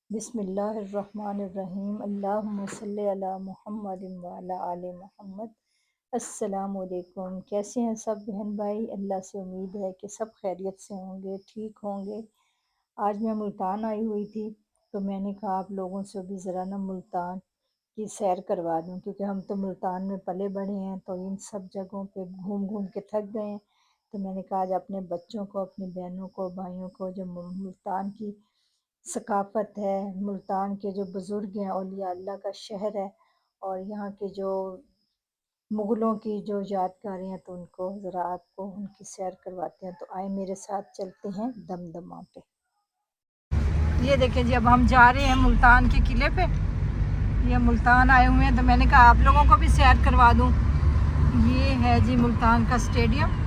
بسم اللہ الرحمن الرحیم، اللہم صلی علی محمد وعلی آل محمد۔ السلام علیکم، کیسے ہیں سب بہن بھائی؟ اللہ سے امید ہے کہ سب خیریت سے ہوں گے، ٹھیک ہوں گے۔ آج میں ملتان آئی ہوئی تھی تو میں نے کہا آپ لوگوں سے بھی ذرا نا ملتان کی سیر کروا دوں، کیونکہ ہم تو ملتان میں پلے بڑھے ہیں تو ان سب جگہوں پہ گھوم گھوم کے تھک گئے ہیں۔ تو میں نے کہا آج اپنے بچوں کو، اپنی بہنوں کو، بھائیوں کو جو ملتان کی ثقافت ہے، ملتان کے جو بزرگ ہیں، اولیاء اللہ کا شہر ہے، اور یہاں کے جو مغلوں کی جو یادگاریں ہیں، تو ان کو ذرا آپ کو ان کی سیر کرواتے ہیں۔ تو آئے میرے ساتھ چلتے ہیں دمدمہ پہ۔ یہ دیکھیں جی، اب ہم جا رہے ہیں ملتان کے قلعے پہ۔ یہ ملتان آئے ہوئے ہیں تو میں نے کہا آپ لوگوں کو بھی سیر کروا دوں۔ یہ ہے جی ملتان کا اسٹیڈیم،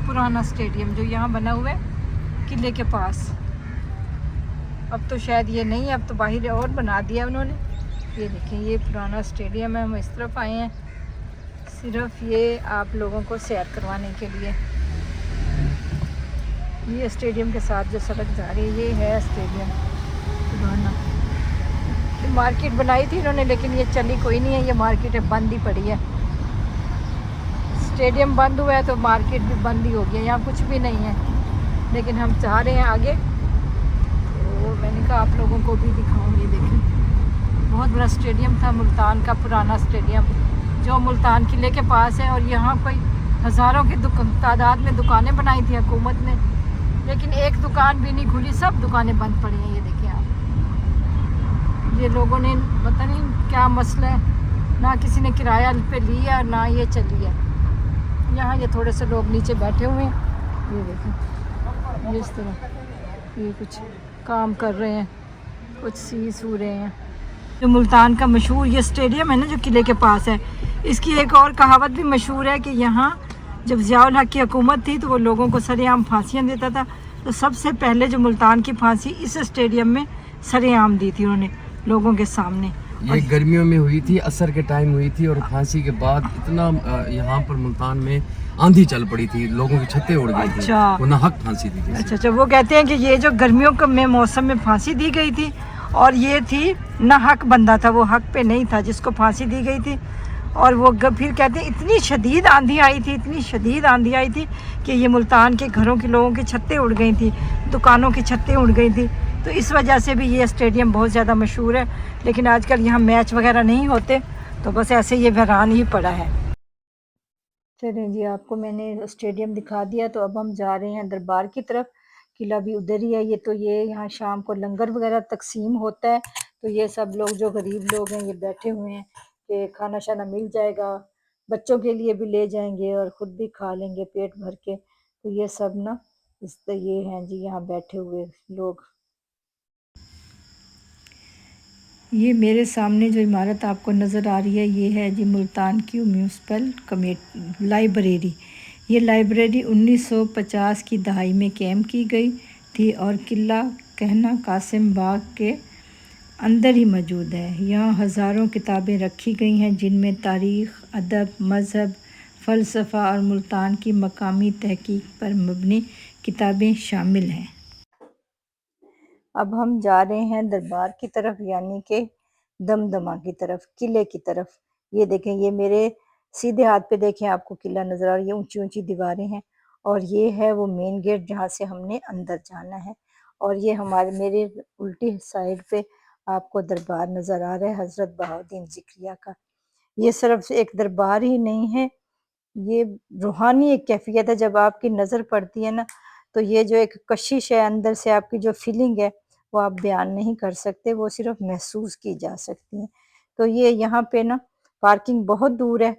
پرانا اسٹیڈیم جو یہاں بنا ہوا ہے قلعے کے پاس۔ اب تو شاید یہ نہیں ہے، اب تو باہر اور بنا دیا انہوں نے۔ یہ دیکھیں، یہ پرانا اسٹیڈیم ہے، ہم اس طرف آئے ہیں صرف یہ آپ لوگوں کو سیر کروانے کے لیے۔ یہ اسٹیڈیم کے ساتھ جو سڑک جا رہی ہے، یہ ہے اسٹیڈیم پرانا۔ مارکیٹ بنائی تھی انہوں نے، لیکن یہ چلی کوئی نہیں ہے، یہ مارکیٹ بند ہی پڑی ہے۔ اسٹیڈیم بند ہوا ہے تو مارکیٹ بھی بند ہی ہو گیا، یہاں کچھ بھی نہیں ہے۔ لیکن ہم چاہ رہے ہیں آگے، تو میں نے کہا آپ لوگوں کو بھی دکھاؤں۔ یہ دیکھیں، بہت بڑا اسٹیڈیم تھا ملتان کا، پرانا اسٹیڈیم جو ملتان قلعے کے پاس ہے، اور یہاں کوئی ہزاروں کی تعداد میں دکانیں بنائی تھی حکومت نے، لیکن ایک دکان بھی نہیں کھلی، سب دکانیں بند پڑی ہیں۔ یہ دیکھیں آپ، یہ لوگوں نے پتہ نہیں کیا مسئلہ ہے، نہ کسی نے کرایہ پہ لی ہے اور نہ یہ چلی ہے۔ یہاں یہ تھوڑے سے لوگ نیچے بیٹھے ہوئے ہیں، یہ دیکھیں اس طرح یہ کچھ کام کر رہے ہیں، کچھ سی سو رہے ہیں۔ جو ملتان کا مشہور یہ اسٹیڈیم ہے نا، جو قلعے کے پاس ہے، اس کی ایک اور کہاوت بھی مشہور ہے کہ یہاں جب ضیاء الحق کی حکومت تھی تو وہ لوگوں کو سر عام پھانسیاں دیتا تھا، تو سب سے پہلے جو ملتان کی پھانسی اس اسٹیڈیم میں سر عام دی تھی انہوں نے لوگوں کے سامنے۔ یہ گرمیوں میں ہوئی تھی، عصر کے ٹائم ہوئی تھی، اور پھانسی کے بعد اتنا یہاں پر ملتان میں آندھی چل پڑی تھی، لوگوں کی چھتیں اڑ گئی تھی، وہ نہ حق پھانسی دی تھی۔ اچھا، وہ کہتے ہیں کہ یہ جو گرمیوں میں موسم میں پھانسی دی گئی تھی، اور یہ تھی نہ حق بندہ تھا، وہ حق پہ نہیں تھا جس کو پھانسی دی گئی تھی۔ اور وہ پھر کہتے ہیں اتنی شدید آندھی آئی تھی، اتنی شدید آندھی آئی تھی کہ یہ ملتان کے گھروں کے لوگوں کی چھتیں اڑ گئی تھیں، دکانوں کی چھتیں اڑ گئی تھیں۔ تو اس وجہ سے بھی یہ اسٹیڈیم بہت زیادہ مشہور ہے، لیکن آج کل یہاں میچ وغیرہ نہیں ہوتے، تو بس ایسے یہ ویران ہی پڑا ہے۔ چلیں جی، آپ کو میں نے اسٹیڈیم دکھا دیا، تو اب ہم جا رہے ہیں دربار کی طرف۔ قلعہ بھی ادھر ہی ہے۔ یہ یہاں شام کو لنگر وغیرہ تقسیم ہوتا ہے، تو یہ سب لوگ جو غریب لوگ ہیں یہ بیٹھے ہوئے ہیں کہ کھانا شانا مل جائے گا، بچوں کے لیے بھی لے جائیں گے اور خود بھی کھا لیں گے پیٹ بھر کے۔ تو یہ سب نا یہ ہیں جی یہاں بیٹھے ہوئے لوگ۔ یہ میرے سامنے جو عمارت آپ کو نظر آ رہی ہے، یہ ہے جی ملتان کی میونسپل لائبریری۔ یہ لائبریری 1950 کی دہائی میں قائم کی گئی تھی اور قلعہ کہنا قاسم باغ کے اندر ہی موجود ہے۔ یہاں ہزاروں کتابیں رکھی گئی ہیں، جن میں تاریخ، ادب، مذہب، فلسفہ اور ملتان کی مقامی تحقیق پر مبنی کتابیں شامل ہیں۔ اب ہم جا رہے ہیں دربار کی طرف، یعنی کہ دمدمہ کی طرف، قلعے کی طرف۔ یہ دیکھیں، یہ میرے سیدھے ہاتھ پہ دیکھیں آپ کو قلعہ نظر آ رہی ہے، اونچی اونچی دیواریں ہیں، اور یہ ہے وہ مین گیٹ جہاں سے ہم نے اندر جانا ہے۔ اور یہ میرے الٹی سائڈ پہ آپ کو دربار نظر آ رہا ہے حضرت بہاؤالدین ذکریہ کا۔ یہ صرف ایک دربار ہی نہیں ہے، یہ روحانی ایک کیفیت ہے۔ جب آپ کی نظر پڑتی ہے نا، تو یہ جو ایک کشش ہے اندر سے، آپ کی جو فیلنگ ہے وہ آپ بیان نہیں کر سکتے، وہ صرف محسوس کی جا سکتی ہیں۔ تو یہ یہاں پہ نا پارکنگ بہت دور ہے،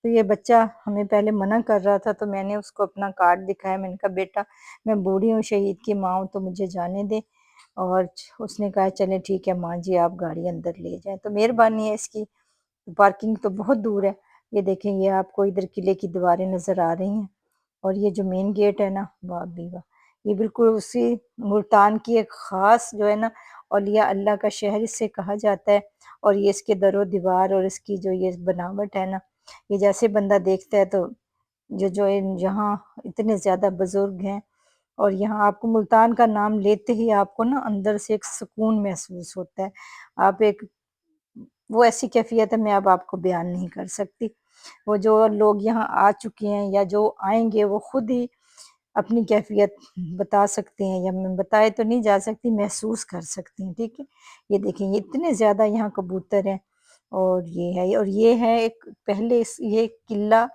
تو یہ بچہ ہمیں پہلے منع کر رہا تھا، تو میں نے اس کو اپنا کارڈ دکھایا، میں نے کہا بیٹا میں بوڑھی ہوں، شہید کی ماں ہوں، تو مجھے جانے دے۔ اور اس نے کہا چلیں ٹھیک ہے ماں جی، آپ گاڑی اندر لے جائیں۔ تو مہربانی ہے اس کی، پارکنگ تو بہت دور ہے۔ یہ دیکھیں، یہ آپ کو ادھر قلعے کی دیواریں نظر آ رہی ہیں، اور یہ جو مین گیٹ ہے نا، واہ بھی واہ، یہ بالکل اسی ملتان کی ایک خاص جو ہے نا اولیاء اللہ کا شہر اس سے کہا جاتا ہے۔ اور یہ اس کے در و دیوار اور اس کی جو یہ بناوٹ ہے نا، یہ جیسے بندہ دیکھتا ہے تو جو یہاں اتنے زیادہ بزرگ ہیں، اور یہاں آپ کو ملتان کا نام لیتے ہی آپ کو نا اندر سے ایک سکون محسوس ہوتا ہے. آپ ایک وہ ایسی کیفیت ہے میں اب آپ کو بیان نہیں کر سکتی. وہ جو لوگ یہاں آ چکے ہیں یا جو آئیں گے وہ خود ہی اپنی کیفیت بتا سکتے ہیں، یا میں بتائے تو نہیں جا سکتی، محسوس کر سکتی ہیں. ٹھیک ہے، یہ دیکھیں یہ اتنے زیادہ یہاں کبوتر ہیں. اور یہ ہے ایک پہلے یہ قلعہ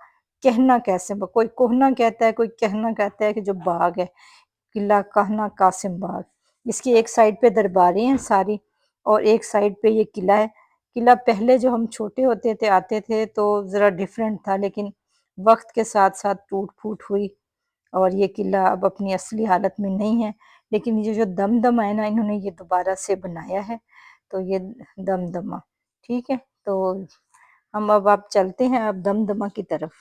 کہنا کیسے کوئی کوہنا کہتا ہے، کوئی کہنا کہتا ہے کہ جو باغ ہے قلعہ کہنا قاسم باغ. اس کی ایک سائڈ پہ درباریں ہیں ساری، اور ایک سائڈ پہ یہ قلعہ ہے. قلعہ پہلے جو ہم چھوٹے ہوتے تھے آتے تھے تو ذرا ڈیفرنٹ تھا، لیکن وقت کے ساتھ ساتھ ٹوٹ پھوٹ ہوئی اور یہ قلعہ اب اپنی اصلی حالت میں نہیں ہے. لیکن یہ جو دمدمہ ہے نا، انہوں نے یہ دوبارہ سے بنایا ہے. تو یہ دمدمہ ٹھیک ہے. تو ہم اب چلتے ہیں اب دمدمہ کی طرف.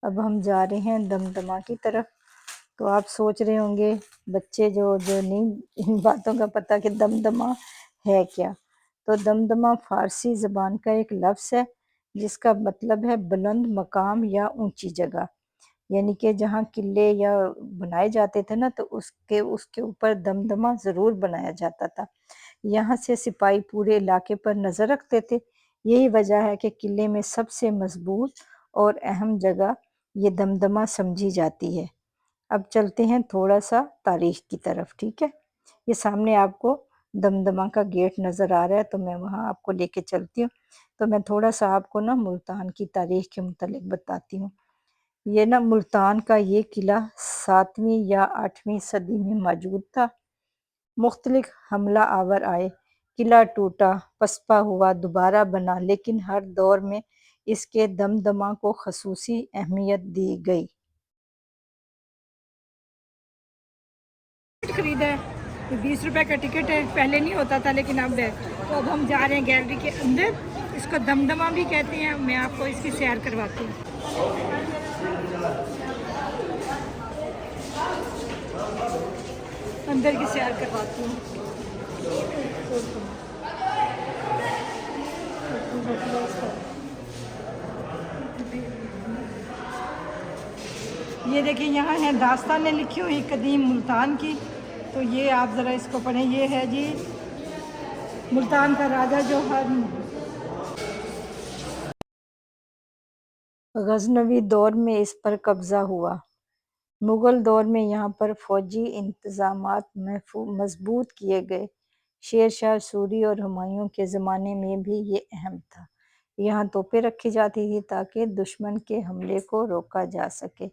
اب ہم جا رہے ہیں دمدمہ کی طرف. تو آپ سوچ رہے ہوں گے بچے جو نہیں ان باتوں کا پتہ کہ دمدمہ ہے کیا. تو دمدمہ فارسی زبان کا ایک لفظ ہے جس کا مطلب ہے بلند مقام یا اونچی جگہ. یعنی کہ جہاں قلعے یا بنائے جاتے تھے نا تو اس کے اوپر دمدمہ ضرور بنایا جاتا تھا. یہاں سے سپاہی پورے علاقے پر نظر رکھتے تھے. یہی وجہ ہے کہ قلعے میں سب سے مضبوط اور اہم جگہ یہ دمدمہ سمجھی جاتی ہے. اب چلتے ہیں تھوڑا سا تاریخ کی طرف. ٹھیک ہے، یہ سامنے آپ کو دمدمہ کا گیٹ نظر آ رہا ہے تو میں وہاں آپ کو لے کے چلتی ہوں. تو میں تھوڑا سا آپ کو نا ملتان کی تاریخ کے متعلق بتاتی ہوں. یہ نا ملتان کا یہ قلعہ 7ویں یا 8ویں صدی میں موجود تھا. مختلف حملہ آور آئے، قلعہ ٹوٹا، پسپا ہوا، دوبارہ بنا، لیکن ہر دور میں اس کے دمدمہ کو خصوصی اہمیت دی گئی. خریدا ہے 20 روپے کا ٹکٹ ہے، پہلے نہیں ہوتا تھا لیکن اب ہے. تو اب ہم جا رہے ہیں گیلری کے اندر. اس کو دمدمہ بھی کہتے ہیں. میں آپ کو اس کی سیر کرواتی ہوں. اندر کی سیر کرواتی ہوں. یہ دیکھیں یہاں ہے داستانیں لکھی ہوئی قدیم ملتان کی. تو یہ آپ ذرا اس کو پڑھیں. یہ ہے جی ملتان کا راجہ جو غزنوی دور میں اس پر قبضہ ہوا. مغل دور میں یہاں پر فوجی انتظامات مضبوط کیے گئے. شیر شاہ سوری اور ہمایوں کے زمانے میں بھی یہ اہم تھا. یہاں توپیں رکھی جاتی تھی تاکہ دشمن کے حملے کو روکا جا سکے.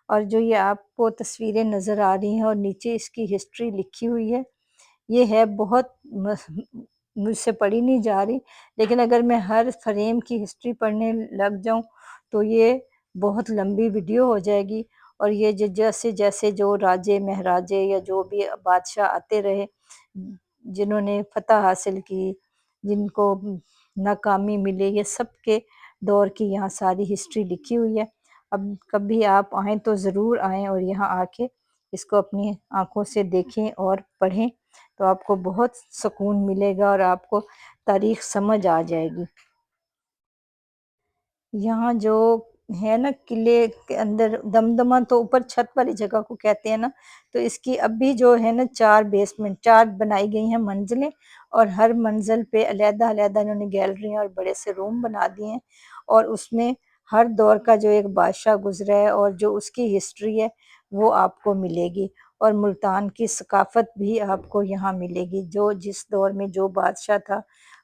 اور جو یہ آپ کو تصویریں نظر آ رہی ہیں اور نیچے اس کی ہسٹری لکھی ہوئی ہے، یہ ہے بہت مجھ سے پڑھی نہیں جا رہی، لیکن اگر میں ہر فریم کی ہسٹری پڑھنے لگ جاؤں تو یہ بہت لمبی ویڈیو ہو جائے گی. اور یہ جیسے جیسے جو راجے مہاراجے یا جو بھی بادشاہ آتے رہے جنہوں نے فتح حاصل کی، جن کو ناکامی ملے، یہ سب کے دور کی یہاں ساری ہسٹری لکھی ہوئی ہے. اب کبھی آپ آئیں تو ضرور آئیں اور یہاں آ کے اس کو اپنی آنکھوں سے دیکھیں اور پڑھیں تو آپ کو بہت سکون ملے گا اور آپ کو تاریخ سمجھ آ جائے گی. یہاں جو ہے نا قلعے کے اندر دمدمہ تو اوپر چھت والی جگہ کو کہتے ہیں نا، تو اس کی اب بھی جو ہے نا 4 بیسمنٹ 4 بنائی گئی ہیں منزلیں، اور ہر منزل پہ علیحدہ علیحدہ انہوں نے گیلری اور بڑے سے روم بنا دیے ہیں. اور اس میں ہر دور کا جو ایک بادشاہ گزرا ہے اور جو اس کی ہسٹری ہے وہ آپ کو ملے گی. اور ملتان کی ثقافت بھی آپ کو یہاں ملے گی. جو جس دور میں جو بادشاہ تھا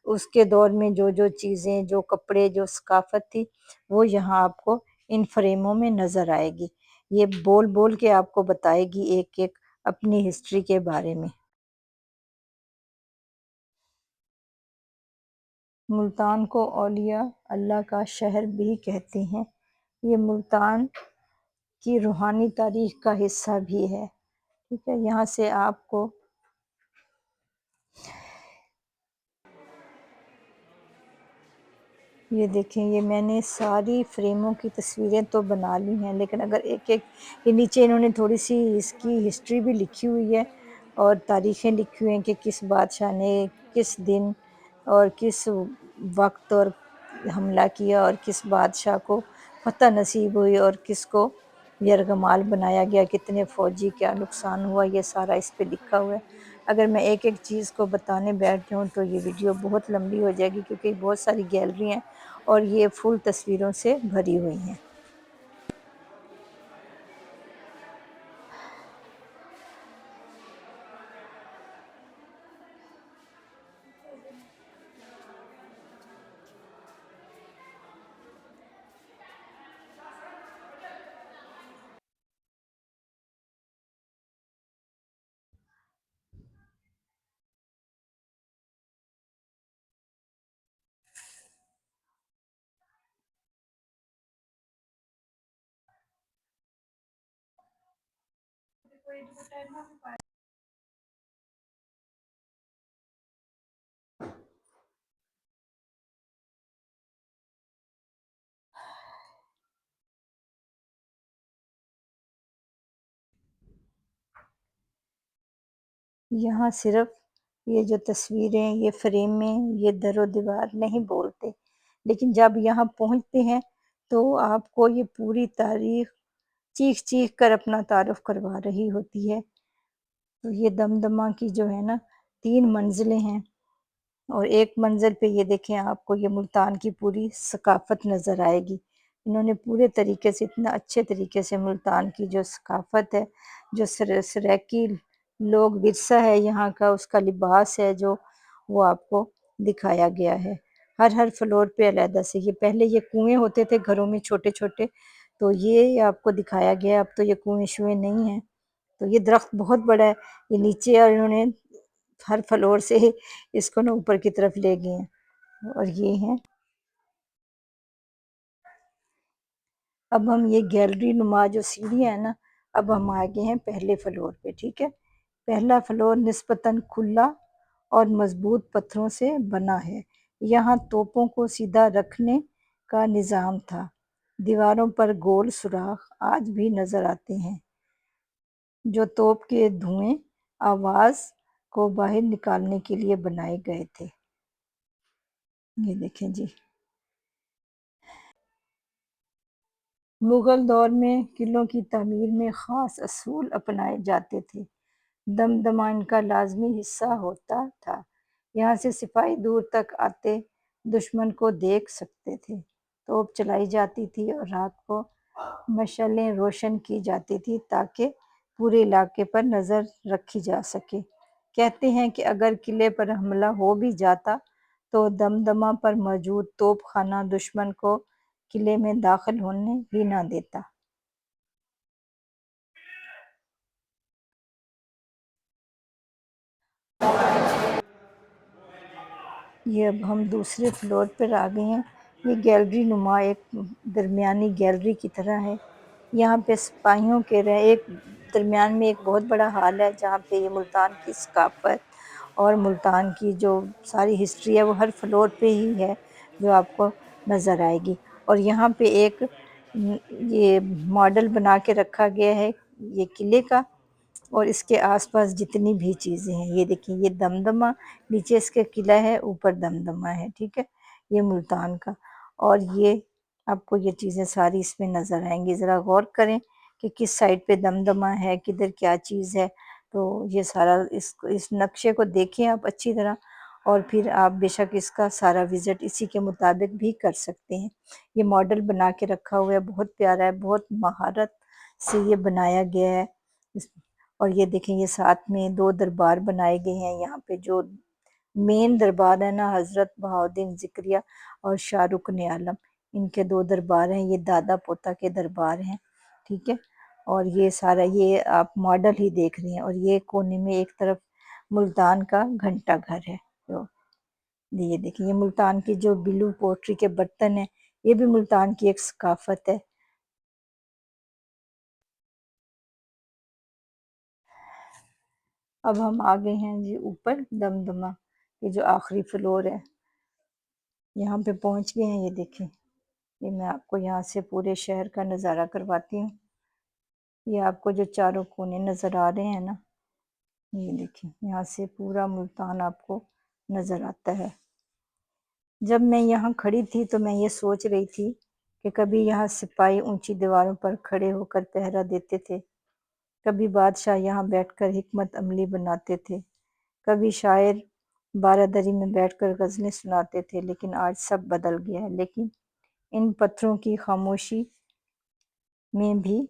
اس کے دور میں جو جو چیزیں، جو کپڑے، جو ثقافت تھی وہ یہاں آپ کو ان فریموں میں نظر آئے گی. یہ بول بول کے آپ کو بتائے گی ایک ایک اپنی ہسٹری کے بارے میں. ملتان کو اولیاء اللہ کا شہر بھی کہتے ہیں. یہ ملتان کی روحانی تاریخ کا حصہ بھی ہے. ٹھیک ہے، یہاں سے آپ کو یہ دیکھیں، یہ میں نے ساری فریموں کی تصویریں تو بنا لی ہیں، لیکن اگر ایک ایک یہ نیچے انہوں نے تھوڑی سی اس کی ہسٹری بھی لکھی ہوئی ہے اور تاریخیں لکھی ہوئی ہیں کہ کس بادشاہ نے کس دن اور کس وقت اور حملہ کیا اور کس بادشاہ کو فتح نصیب ہوئی اور کس کو یرغمال بنایا گیا، کتنے فوجی کیا نقصان ہوا، یہ سارا اس پہ لکھا ہوا ہے۔ اگر میں ایک ایک چیز کو بتانے بیٹھ جاؤں تو یہ ویڈیو بہت لمبی ہو جائے گی، کیونکہ بہت ساری گیلری ہیں اور یہ فل تصویروں سے بھری ہوئی ہیں۔ یہاں صرف یہ جو تصویریں، یہ فریمیں، یہ در و دیوار نہیں بولتے، لیکن جب یہاں پہنچتے ہیں تو آپ کو یہ پوری تاریخ چیخ چیخ کر اپنا تعارف کروا رہی ہوتی ہے۔ تو یہ دمدمہ کی جو ہے نا 3 منزلیں ہیں، اور ایک منزل پہ یہ دیکھیں آپ کو یہ ملتان کی پوری ثقافت نظر آئے گی۔ انہوں نے پورے طریقے سے، اتنا اچھے طریقے سے ملتان کی جو ثقافت ہے، جو سریکی لوگ ورثہ ہے یہاں کا، اس کا لباس ہے جو، وہ آپ کو دکھایا گیا ہے۔ ہر فلور پہ علیحدہ سے، یہ پہلے یہ کنویں ہوتے تھے گھروں میں چھوٹے چھوٹے، تو یہ آپ کو دکھایا گیا ہے۔ اب تو یہ کنویں شویں نہیں ہیں۔ تو یہ درخت بہت بڑا ہے، یہ نیچے، اور انہوں نے ہر فلور سے اس کو نا اوپر کی طرف لے گئے ہیں، اور یہ ہیں۔ اب ہم یہ گیلری نما جو سیڑھیاں ہیں نا، اب ہم آگے ہیں پہلے فلور پہ، ٹھیک ہے۔ پہلا فلور نسبتاً کھلا اور مضبوط پتھروں سے بنا ہے۔ یہاں توپوں کو سیدھا رکھنے کا نظام تھا۔ دیواروں پر گول سوراخ آج بھی نظر آتے ہیں، جو توپ کے دھوئیں آواز کو باہر نکالنے کے لیے بنائے گئے تھے۔ یہ دیکھیں جی، مغل دور میں قلعوں کی تعمیر میں خاص اصول اپنائے جاتے تھے۔ دمدمہ ان کا لازمی حصہ ہوتا تھا۔ یہاں سے سپاہی دور تک آتے دشمن کو دیکھ سکتے تھے۔ توپ چلائی جاتی تھی اور رات کو مشعلیں روشن کی جاتی تھی تاکہ پورے علاقے پر نظر رکھی جا سکے۔ کہتے ہیں کہ اگر قلعے پر حملہ ہو بھی جاتا تو دمدمہ پر موجود توپ خانہ دشمن کو قلعے میں داخل ہونے ہی نہ دیتا۔ یہ اب ہم دوسرے فلور پر آ گئے ہیں۔ یہ گیلری نما ایک درمیانی گیلری کی طرح ہے۔ یہاں پہ سپاہیوں کے ایک درمیان میں ایک بہت بڑا ہال ہے، جہاں پہ یہ ملتان کی ثقافت اور ملتان کی جو ساری ہسٹری ہے وہ ہر فلور پہ ہی ہے، جو آپ کو نظر آئے گی۔ اور یہاں پہ ایک یہ ماڈل بنا کے رکھا گیا ہے یہ قلعے کا، اور اس کے آس پاس جتنی بھی چیزیں ہیں، یہ دیکھیں، یہ دمدمہ، نیچے اس کے قلعہ ہے، اوپر دمدمہ ہے، ٹھیک ہے، یہ ملتان کا۔ اور یہ آپ کو یہ چیزیں ساری اس میں نظر آئیں گی۔ ذرا غور کریں کہ کس سائڈ پہ دمدمہ ہے، کدھر کیا چیز ہے۔ تو یہ سارا اس نقشے کو دیکھیں آپ اچھی طرح، اور پھر آپ بے شک اس کا سارا وزٹ اسی کے مطابق بھی کر سکتے ہیں۔ یہ ماڈل بنا کے رکھا ہوا ہے، بہت پیارا ہے، بہت مہارت سے یہ بنایا گیا ہے۔ اور یہ دیکھیں، یہ ساتھ میں 2 دربار بنائے گئے ہیں۔ یہاں پہ جو مین دربار ہے نا، حضرت بہاؤالدین ذکریہ اور شاہ رکن عالم، ان کے 2 دربار ہیں، یہ دادا پوتا کے دربار ہیں، ٹھیک ہے۔ اور یہ سارا یہ آپ ماڈل ہی دیکھ رہے ہیں، اور یہ کونے میں ایک طرف ملتان کا گھنٹہ گھر ہے۔ تو یہ دیکھیں، یہ ملتان کی جو بلو پوٹری کے برتن ہیں، یہ بھی ملتان کی ایک ثقافت ہے۔ اب ہم آگے ہیں جی اوپر دمدمہ، یہ جو آخری فلور ہے، یہاں پہ پہنچ گئے ہیں۔ یہ دیکھیں، یہ میں آپ کو یہاں سے پورے شہر کا نظارہ کرواتی ہوں۔ یہ آپ کو جو چاروں کونے نظر آ رہے ہیں نا، یہ دیکھیں، یہاں سے پورا ملتان آپ کو نظر آتا ہے۔ جب میں یہاں کھڑی تھی تو میں یہ سوچ رہی تھی کہ کبھی یہاں سپاہی اونچی دیواروں پر کھڑے ہو کر پہرا دیتے تھے، کبھی بادشاہ یہاں بیٹھ کر حکمت عملی بناتے تھے، کبھی شاعر بارہ میں بیٹھ کر غزلیں سناتے تھے، لیکن آج سب بدل گیا ہے۔ لیکن ان پتھروں کی خاموشی میں بھی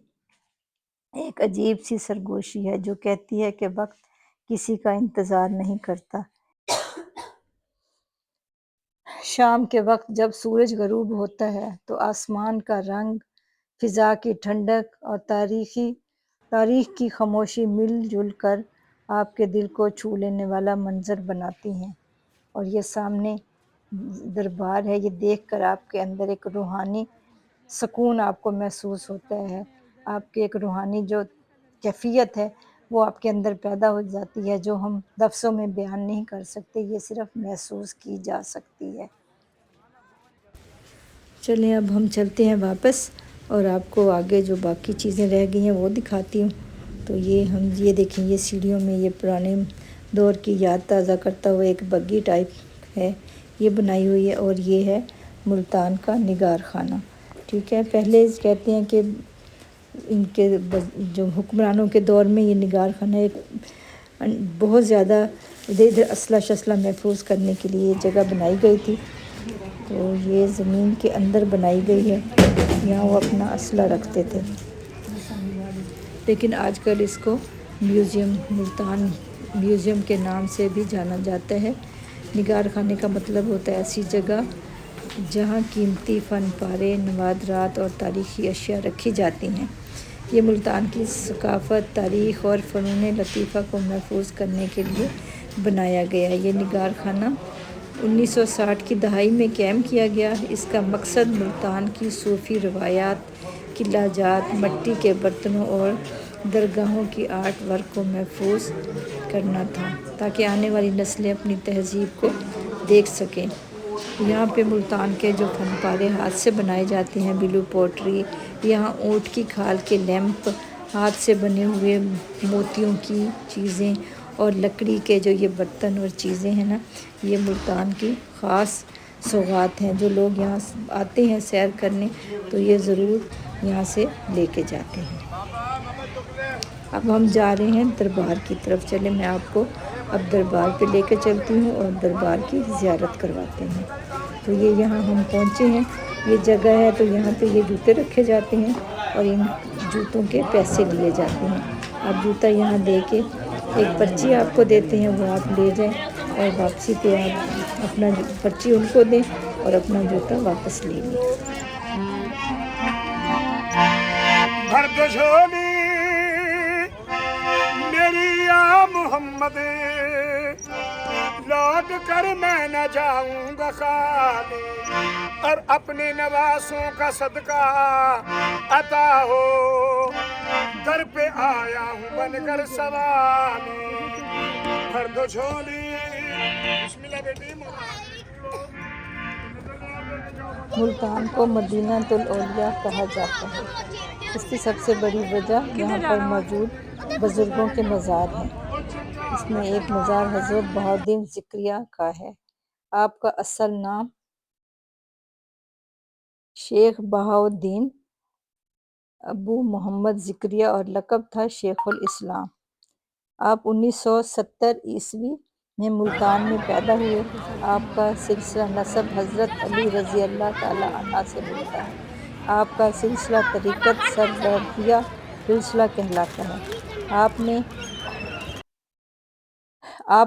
ایک عجیب سی سرگوشی ہے جو کہتی ہے کہ وقت کسی کا انتظار نہیں کرتا۔ شام کے وقت جب سورج غروب ہوتا ہے تو آسمان کا رنگ، فضا کی ٹھنڈک اور تاریخ کی خاموشی مل جل کر آپ کے دل کو چھو لینے والا منظر بناتی ہیں، اور یہ سامنے دربار ہے، یہ دیکھ کر آپ کے اندر ایک روحانی سکون آپ کو محسوس ہوتا ہے، آپ کی ایک روحانی جو کیفیت ہے وہ آپ کے اندر پیدا ہو جاتی ہے، جو ہم لفظوں میں بیان نہیں کر سکتے، یہ صرف محسوس کی جا سکتی ہے۔ چلیں اب ہم چلتے ہیں واپس، اور آپ کو آگے جو باقی چیزیں رہ گئی ہیں وہ دکھاتی ہوں۔ تو یہ دیکھیں، یہ سیڑھیوں میں یہ پرانے دور کی یاد تازہ کرتا ہوا ایک بگی ٹائپ ہے، یہ بنائی ہوئی ہے، اور یہ ہے ملتان کا نگار خانہ، ٹھیک ہے۔ پہلے کہتے ہیں کہ ان کے جو حکمرانوں کے دور میں یہ نگار خانہ ایک بہت زیادہ ادھر ادھر اسلحہ شسلہ محفوظ کرنے کے لیے یہ جگہ بنائی گئی تھی، تو یہ زمین کے اندر بنائی گئی ہے، یہاں وہ اپنا اسلحہ رکھتے تھے، لیکن آج کل اس کو ملتان میوزیم کے نام سے بھی جانا جاتا ہے۔ نگار خانے کا مطلب ہوتا ہے ایسی جگہ جہاں قیمتی فن پارے، نوادرات اور تاریخی اشیاء رکھی جاتی ہیں۔ یہ ملتان کی ثقافت، تاریخ اور فنون لطیفہ کو محفوظ کرنے کے لیے بنایا گیا ہے۔ یہ نگار خانہ 1960 کی دہائی میں قائم کیا گیا۔ اس کا مقصد ملتان کی صوفی روایات، قلعہ جات، مٹی کے برتنوں اور درگاہوں کی آرٹ ورک کو محفوظ کرنا تھا، تاکہ آنے والی نسلیں اپنی تہذیب کو دیکھ سکیں۔ یہاں پہ ملتان کے جو فن پارے ہاتھ سے بنائے جاتے ہیں، بلو پوٹری، یہاں اونٹ کی کھال کے لیمپ، ہاتھ سے بنے ہوئے موتیوں کی چیزیں اور لکڑی کے جو یہ برتن اور چیزیں ہیں نا، یہ ملتان کی خاص سوغات ہیں۔ جو لوگ یہاں آتے ہیں سیر کرنے تو یہ ضرور یہاں سے لے کے جاتے ہیں۔ اب ہم جا رہے ہیں دربار کی طرف، چلیں میں آپ کو اب دربار پہ لے کے چلتی ہوں اور دربار کی زیارت کرواتے ہیں۔ تو یہ یہاں ہم پہنچے ہیں، یہ جگہ ہے، تو یہاں پہ یہ جوتے رکھے جاتے ہیں اور ان جوتوں کے پیسے لیے جاتے ہیں۔ آپ جوتا یہاں دے کے ایک پرچی آپ کو دیتے ہیں، وہ آپ لے جائیں، اور واپسی پہ آپ اپنا پرچی ان کو دیں اور اپنا جوتا واپس لے لیں۔ میری یا محمد لوٹ کر میں نہ جاؤں گا خالی، اور اپنے نواسوں کا صدقہ عطا ہو، در پہ آیا ہوں بن کر سوالی، بھر دو جھولی۔ بسم اللہ بیٹی۔ ملتان کو مدینہ الاولیاء کہا جاتا ہے۔ اس کی سب سے بڑی وجہ یہاں پر موجود بزرگوں کے مزار ہیں۔ اس میں ایک مزار حضرت بہاؤالدین ذکریہ کا ہے۔ آپ کا اصل نام شیخ بہاؤالدین ابو محمد ذکریہ اور لقب تھا شیخ الاسلام۔ آپ 1970 میں ملتان میں پیدا ہوئے۔ آپ کا سلسلہ نسب حضرت علی رضی اللہ تعالی عنہ سے ملتا ہے۔ آپ کا سلسلہ طریقت سروردیہ سلسلہ کہلاتا ہے۔ آپ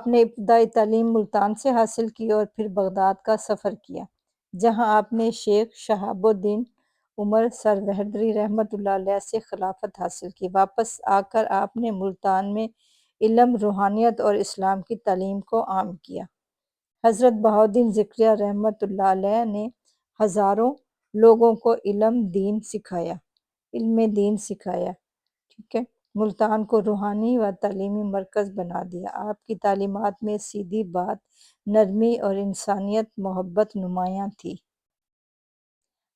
نے ابتدائی تعلیم ملتان سے حاصل کی اور پھر بغداد کا سفر کیا، جہاں آپ نے شیخ شہاب الدین عمر سروردی رحمۃ اللہ علیہ سے خلافت حاصل کی۔ واپس آ کر آپ نے ملتان میں علم، روحانیت اور اسلام کی تعلیم کو عام کیا۔ حضرت بہاؤالدین ذکریہ رحمۃ اللہ علیہ نے ہزاروں لوگوں کو علم دین سکھایا، ٹھیک ہے۔ ملتان کو روحانی و تعلیمی مرکز بنا دیا۔ آپ کی تعلیمات میں سیدھی بات، نرمی اور انسانیت محبت نمایاں تھی۔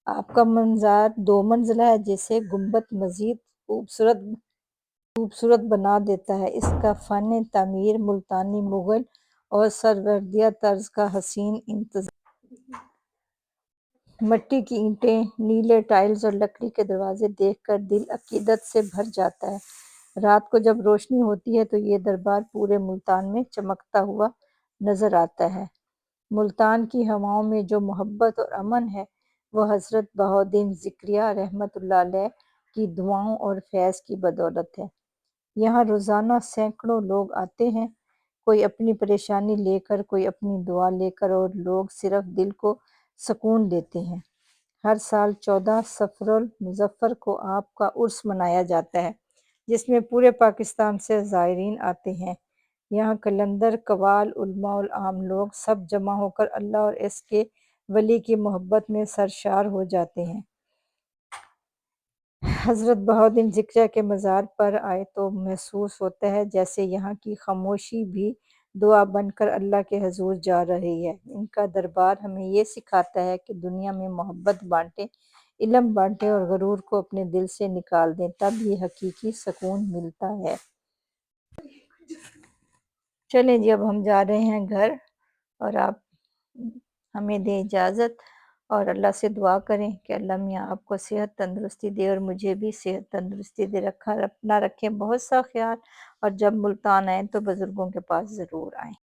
آپ کا مزار 2 منزلہ ہے، جسے گنبد مزید خوبصورت بنا دیتا ہے۔ اس کا فن تعمیر ملتانی، مغل اور سروردیہ طرز کا حسین مٹی کی اینٹیں، نیلے ٹائلز اور لکڑی کے دروازے دیکھ کر دل عقیدت سے بھر جاتا ہے۔ رات کو جب روشنی ہوتی ہے تو یہ دربار پورے ملتان میں چمکتا ہوا نظر آتا ہے۔ ملتان کی ہواؤں میں جو محبت اور امن ہے وہ حضرت بہاؤالدین ذکریہ رحمۃ اللہ علیہ کی دعاؤں اور فیض کی بدولت ہے۔ یہاں روزانہ سینکڑوں لوگ آتے ہیں، کوئی اپنی پریشانی لے کر، کوئی اپنی دعا لے کر، اور لوگ صرف دل کو سکون دیتے ہیں۔ ہر سال 14 صفر المظفر کو آپ کا عرس منایا جاتا ہے، جس میں پورے پاکستان سے زائرین آتے ہیں۔ یہاں قلندر، قوال، علماء العام لوگ سب جمع ہو کر اللہ اور اس کے ولی کی محبت میں سرشار ہو جاتے ہیں۔ حضرت بہاؤالدین ذکریہ کے مزار پر آئے تو محسوس ہوتا ہے جیسے یہاں کی خاموشی بھی دعا بن کر اللہ کے حضور جا رہی ہے۔ ان کا دربار ہمیں یہ سکھاتا ہے کہ دنیا میں محبت بانٹیں، علم بانٹیں اور غرور کو اپنے دل سے نکال دیں، تب یہ حقیقی سکون ملتا ہے۔ چلیں جی، اب ہم جا رہے ہیں گھر، اور آپ ہمیں دیں اجازت، اور اللہ سے دعا کریں کہ اللہ میاں آپ کو صحت تندرستی دے اور مجھے بھی صحت تندرستی دے، اپنا رکھیں بہت سا خیال، اور جب ملتان آئیں تو بزرگوں کے پاس ضرور آئیں۔